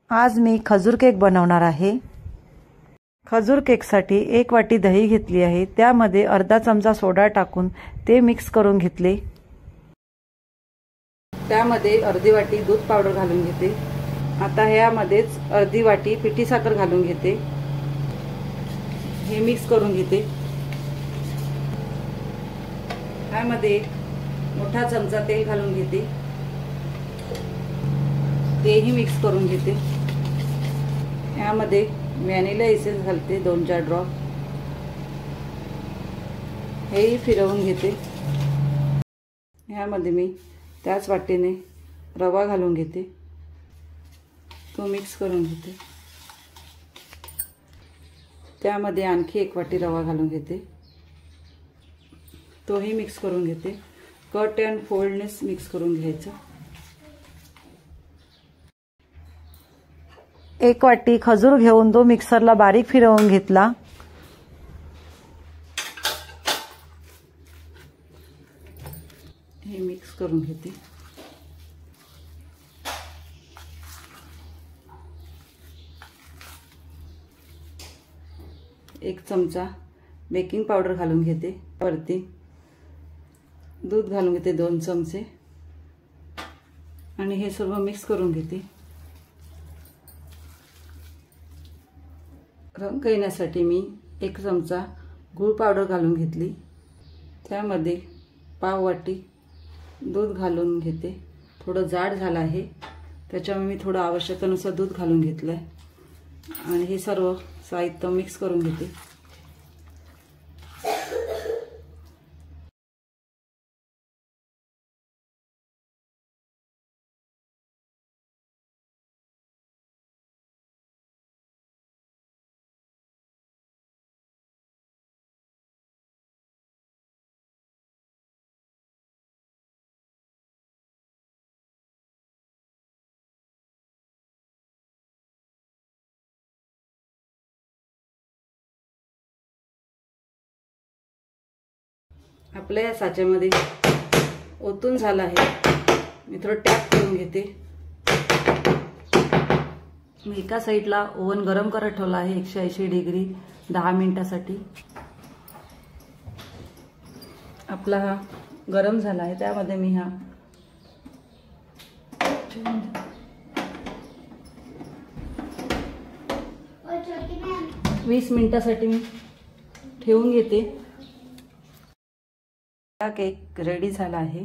आज मी खजूर केक बनवणार आहे। खजूर केकसाठी 1 वाटी दही घेतली आहे। त्यामध्ये अर्धा चमचा सोडा टाकून ते मिक्स करून घेतले। त्यामध्ये अर्धी वाटी दूध पावडर घालून घेते। आता ह्यामध्येच अर्धी वाटी पिठी साखर घालून घेते। हे मिक्स करून घेते। ह्यामध्ये मोठा चमचा तेल घालून घेते। तेही मिक्स करून घेते। यामध्ये व्हॅनिला एसेन्स घालते 2-4 ड्रॉप। हेही फिरवून घेते। यामध्ये मी त्याच वाटीने रवा घालून घेते। तो मिक्स करून घेते। त्यामध्ये आणखी 1 वाटी रवा घालून घेते। तोही मिक्स करून घेते। कट अँड फोल्डनेस मिक्स करून घ्यायचं। 1 वाटी खजूर घेऊन तो मिक्सरला बारीक फिरवून घेतला। हे मिक्स करून घेते। एक चमचा बेकिंग पावडर घालून घेते। वरती दूध घालून घेते 2 चमचे आणि हे सर्व मिक्स करून घेते। रंग येण्यासाठी मी 1 चमचा गूळ पावडर घालून घेतली। त्यामध्ये पाव वाटी दूध घालून घेते। थोडं जाड झालं आहे त्याच्यामुळे मी थोडं आवश्यकतेनुसार दूध घालून घेतलंय आणि हे सर्व साहित्य मिक्स करून घेते। आपल्या या साच्यामध्ये ओतून झाला आहे। मी थोडं टॅप करून घेते। मी एका साईडला ओव्हन गरम करत ठेवला आहे 180 डिग्री 10 मिनिटांसाठी। आपला हा गरम झाला आहे। त्यामध्ये मी हा 20 मिनिटांसाठी मी ठेवून घेते। हा केक रेडी झाला आहे।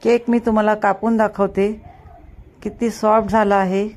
केक मी तुम्हाला कापून दाखवते किती सॉफ्ट झाला आहे।